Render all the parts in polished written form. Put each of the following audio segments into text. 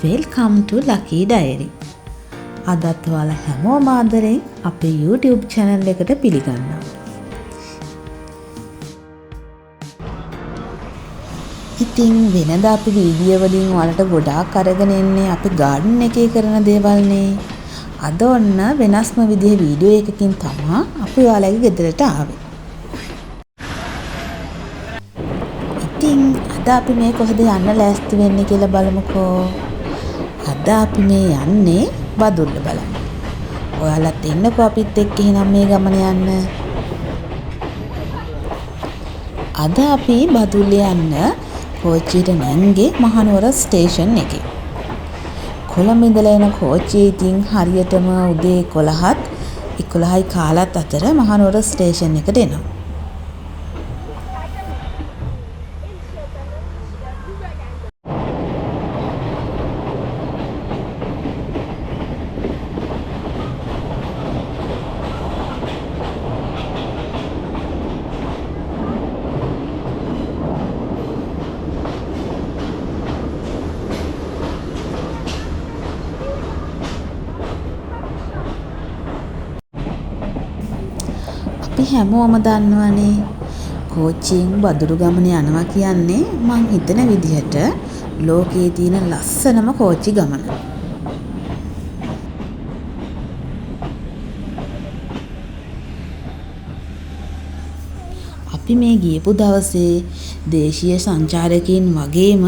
Welcome to Lucky Diary. අදත් ඔයාලා හැමෝම ආදරෙන් අපේ YouTube channel එකට පිළිගන්නවා. ඉතින් වෙනදා අපි වීඩියෝ වලින් ඔයාලට ගොඩාක් අරගෙන එන්නේ අපි garden එකේ කරන දේවල්නේ. අද ඔන්න වෙනස්ම විදිහේ වීඩියෝ එකකින් තමයි අපි ඔයාලගේ ගෙදරට ආවේ. ඉතින් අද අපි මේ කොහෙද යන්න ලෑස්ති වෙන්නේ කියලා බලමුකෝ. අද අපි මේ යන්නේ බදුල්ල බලන්න. ඔයාලත් එන්නකෝ අපිත් එක්ක එහෙනම් මේ ගමන යන්න. අද අපි බදුල්ල යන්න කෝච්චියට නැංගේ මහනුවර ස්ටේෂන් එකේ. කොළඹ ඉඳලා එන කෝච්චිය ඉතින් හරියටම උදේ 11යි කාලත් අතර මහනුවර ස්ටේෂන් එකට එනවා. අපි හැමෝම දන්නවනේ කෝච්චියෙන් බදුරු ගමන යනවා කියන්නේ මං හිතන විදිහට ලෝකයේ තියෙන ලස්සනම කෝච්චි ගමන. අපි මේ ගියපු දවසේ දේශීය සංචාරකයන් වගේම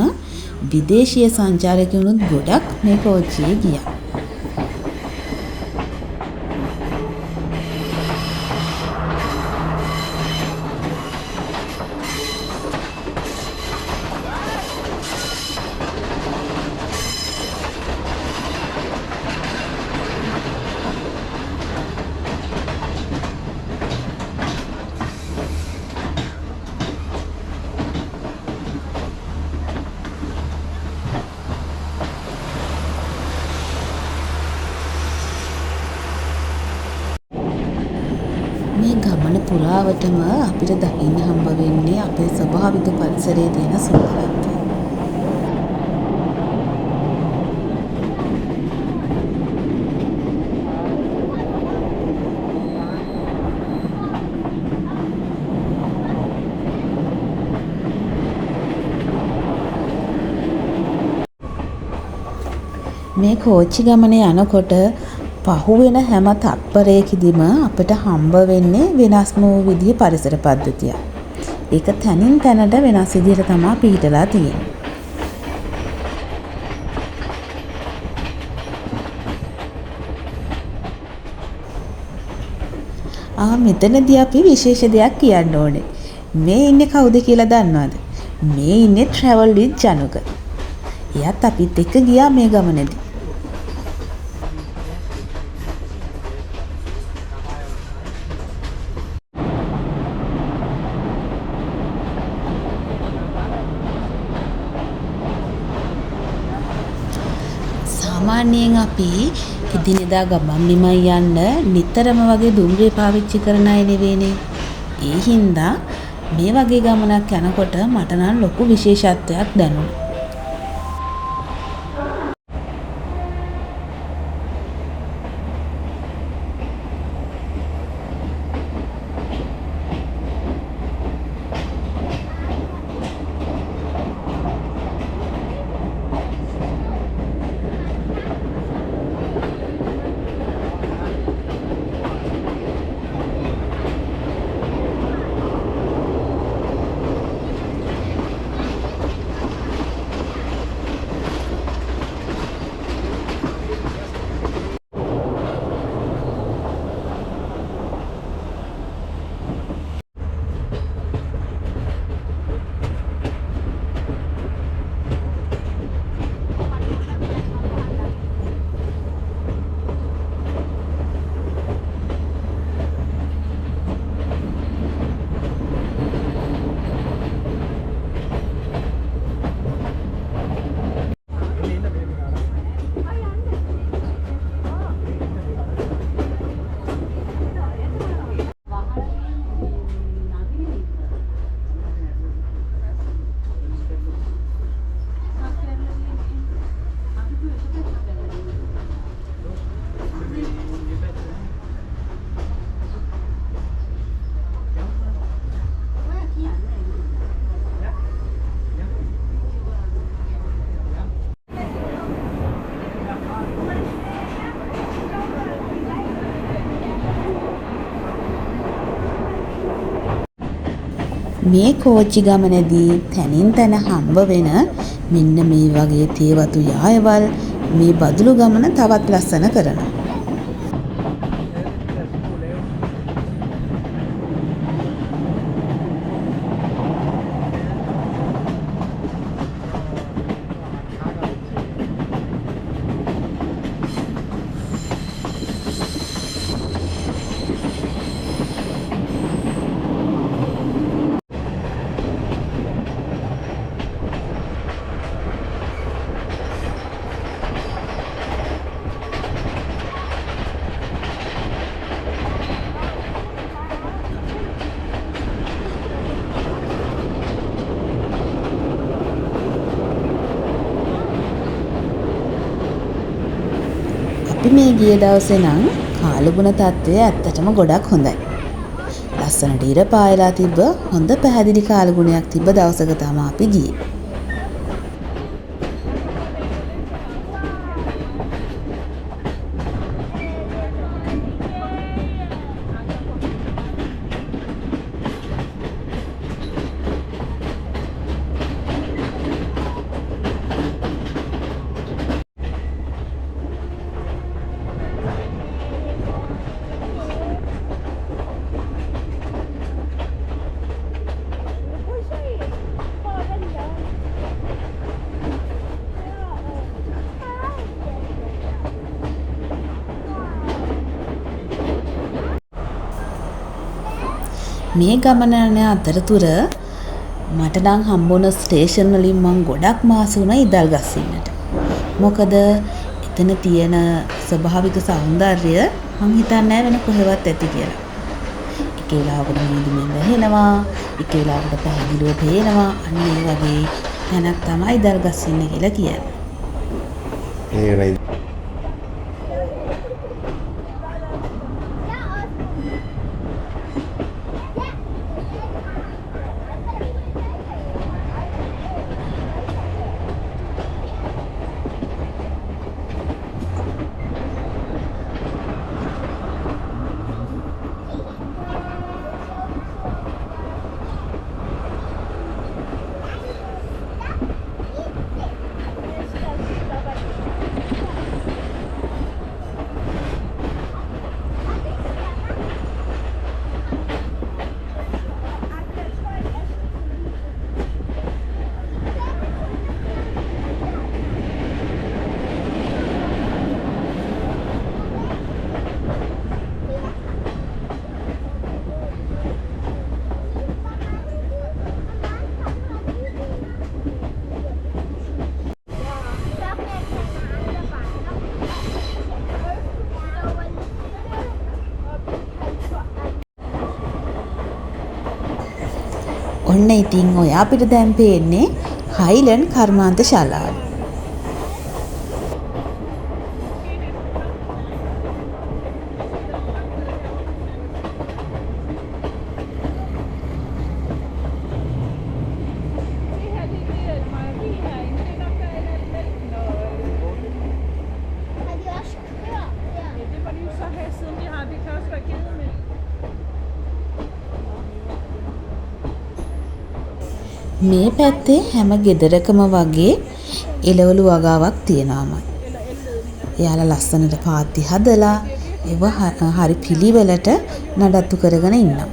විදේශීය සංචාරකයන්ුත් ගොඩක් මේ කෝච්චියේ ගියා. මේ ගමන පුරාවටම අපිට දකින්න හම්බ වෙන්නේ අපේ ස්වභාවික පරිසරයේ තියෙන සුන්දරත්වය. මේ කෝච්චි ගමනේ යනකොට පහුවෙන හැම තත්පරයකදීම අපිට හම්බ වෙන්නේ වෙනස්ම වූ විදිහේ පරිසර පද්ධතියක්. ඒක තනින් තැනට වෙනස් විදිහට තමයි පිහිටලා තියෙන්නේ. මෙතනදී අපි විශේෂ දෙයක් කියන්න ඕනේ. මේ ඉන්නේ කවුද කියලා දන්නවද? මේ ඉන්නේ travel with ජනුක. එයාත් අපිත් එක්ක ගියා මේ ගමනේදී. සාමාන්‍යයෙන් අපි එදිනෙදා ගමන් බිමන් යන්න නිතරම වගේ දුම්රිය පාවිච්චි කරන අය නෙවෙයිනේ. ඒ හින්දා මේ වගේ ගමනක් යනකොට මට නම් ලොකු විශේෂත්වයක් දැනුණා. මේ කෝච්චි ගමනේදී තනින් තන හම්බ වෙන මෙන්න මේ වගේ තේවතු යායවල් මේ බදුලු ගමන තවත් ලස්සන කරනවා. අපි මේ ගිය දවසේ නම් කාලගුණ තත්ත්වය ඇත්තටම ගොඩක් හොඳයි. ලස්සනට ඉර පායලා තිබ්බ හොඳ පැහැදිලි කාලගුණයක් තිබ්බ දවසක තමයි අපි ගියේ. මේ ගමන යන අතරතුර මට නම් හම්බුන ස්ටේෂන් වලින් මං ගොඩක් මාස වුණා ඉදල්ගස්සින්නට. මොකද එතන තියෙන ස්වභාවික සෞන්දර්යය මං හිතන්නේ වෙන කොහෙවත් ඇති කියලා. එක වෙලාවකට මිදුමින් වැහෙනවා, එක වෙලාවකට පැහැදිලිව පේනවා. අන්න ඒ වගේ තැනක් තමයි ඉදල්ගස්සින්න කියලා කියන්නේ. ඔන්න ඉතින් ඔය අපිට දැන් පේන්නේ හයිලන්ඩ් කර්මාන්ත ශාලාව. මේ පැත්තේ හැම ගෙදරකම වගේ එළවලු වගාවක් තියෙනවාමයි. එයාලා ලස්සනට පාත්ති හදලා ඒව හරි පිළිවෙලට නඩත්තු කරගෙන ඉන්නවා.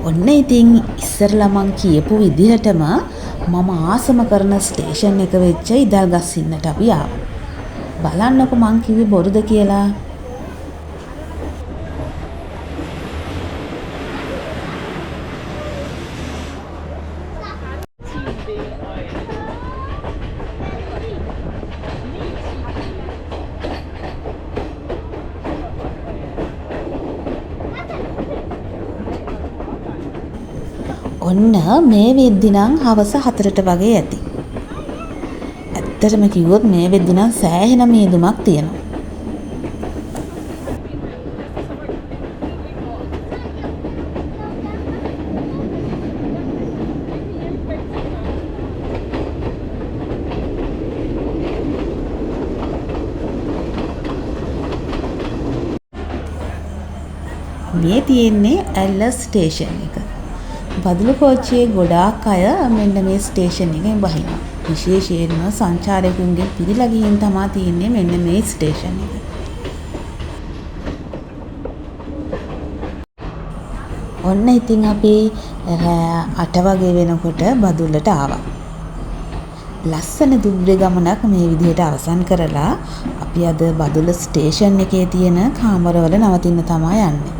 ඔන්න ඉතින් ඉස්සරලා මං කියපු විදිහටම මම ආසම කරන ස්ටේෂන් එක වෙච්ච ඉදල්ගස්සින්නට අපි ආවා. බලන්නකො මං කිව්වේ බොරුද කියලා. ඔන්න මේ වෙද්දි නම් හවස 4ට වගේ ඇති. ඇත්තටම කිව්වොත් මේ වෙද්දි නම් සෑහෙන මීදුමක් තියෙනවා. මේ තියෙන්නේ ඇල්ලස් ස්ටේෂන් එක. බදුළු කෝච්චියේ ගොඩාක් අය මෙන්න මේ ස්ටේෂන් එකෙන් බහිනවා. විශේෂයෙන්ම සංචාරකයන්ගෙන් පිරීලා ගිහින් තමයි තියෙන්නේ මෙන්න මේ ස්ටේෂන් එක. ඔන්න ඉතින් අපි 8 වගේ වෙනකොට බදුල්ලට ආවා. ලස්සන දුම්රිය ගමනක් මේ විදිහට අවසන් කරලා අපි අද බදුල්ල ස්ටේෂන් එකේ තියෙන කාමරවල නවතින්න තමයි යන්නේ.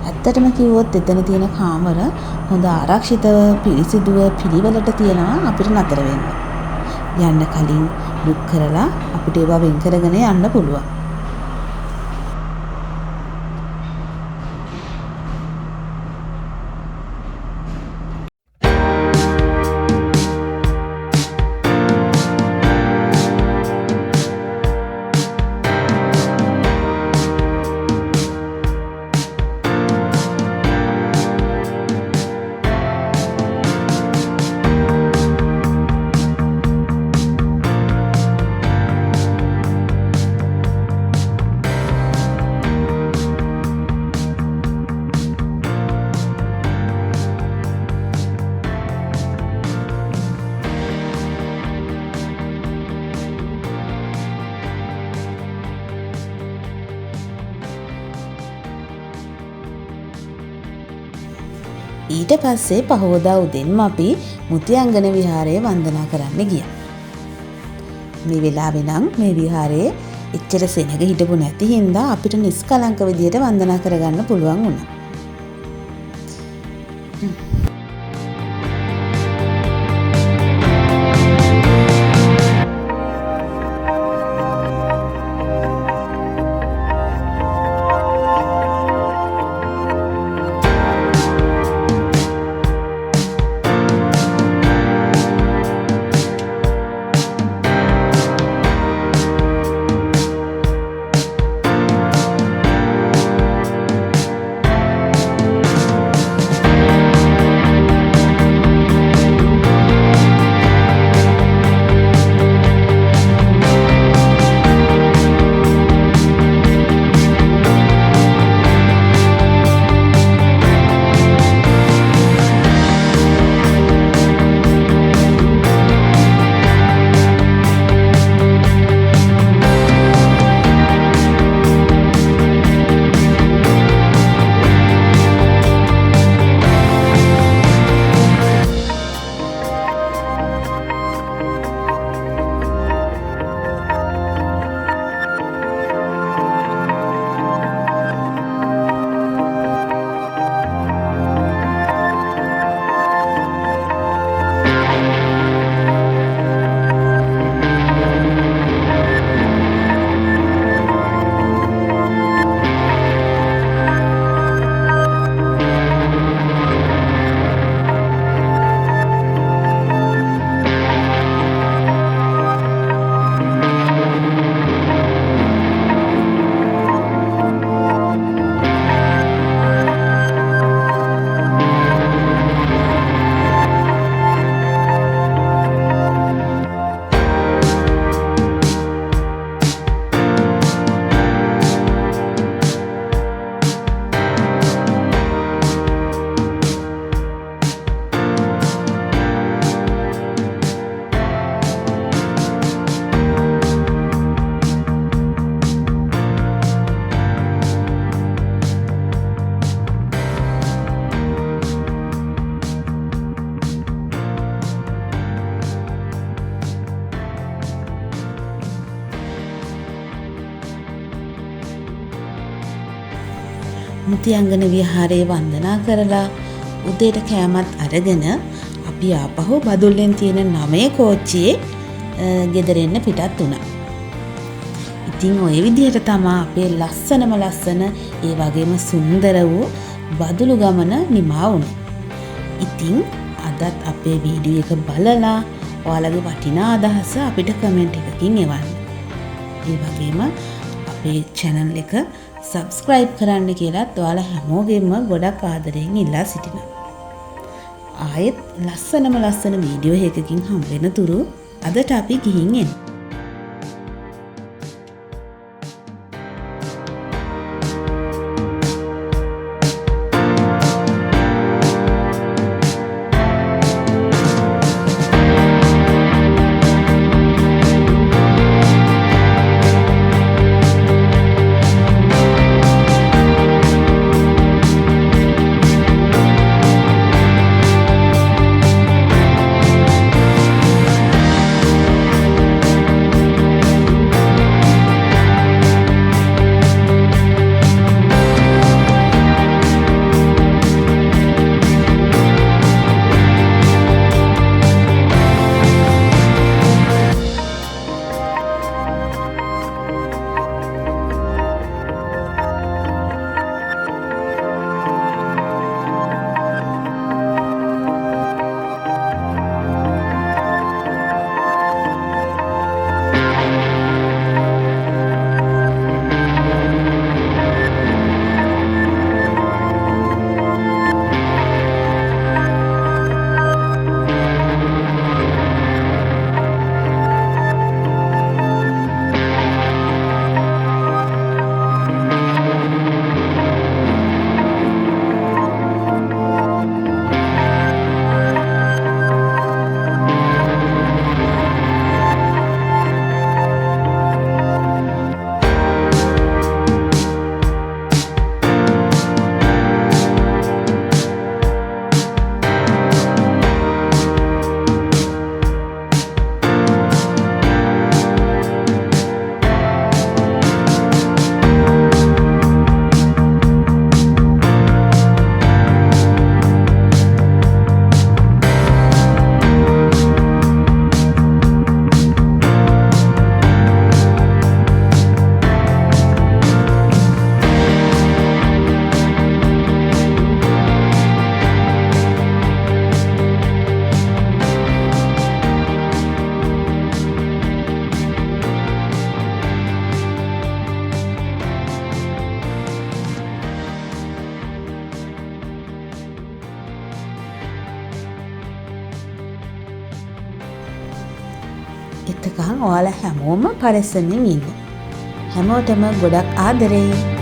ඇත්තටම කිව්වොත් එතන තියෙන කාමර හොඳ ආරක්ෂිතව පිරිසිදුව පිළිවෙලට තියෙනවා අපිට නතර වෙන්න. යන්න කලින් බුක් කරලා අපිට ඒවා වෙන් කරගෙන යන්න පුළුවන්. ඊට පස්සේ පහවදා උදෙන්ම අපි මුතියංගන විහාරය වන්දනා කරන්න ගියා. මේ වෙලාවේ නම් මේ විහාරයේ එච්චර සෙනග හිටපු නැති හින්දා අපිට නිස්කලංක විදියට වන්දනා කරගන්න පුළුවන් වුණා. නම්තියංගන විහාරයේ වන්දනා කරලා උදේට කෑමත් අරගෙන අපි ආපහු බදුල්ලෙන් තියෙන 9 කෝච්චියේ ගෙදර එන්න පිටත් වුණා. ඉතින් ওই විදිහට තමයි අපේ ලස්සනම ලස්සන ඒ වගේම සුන්දර වූ බදුලු ගමන නිමා වුණේ. ඉතින් අදත් අපේ වීඩියෝ එක බලලා ඔයාලගේ වටිනා අදහස අපිට කමෙන්ට් එකකින් එවන්න. ඒ වගේම අපේ channel එක subscribe කරන්න කියලාත් ඔයාලා හැමෝගෙම ගොඩක් ආදරයෙන් ඉල්ලා සිටිනවා. ආයෙත් ලස්සනම ලස්සන වීඩියෝ එකකින් හම්බ වෙන තුරු අදට අපි ගිහින් එමු. එතකන් ඔයාලා හැමෝම පරිස්සමින් ඉන්න. හැමෝටම ගොඩක් ආදරේ.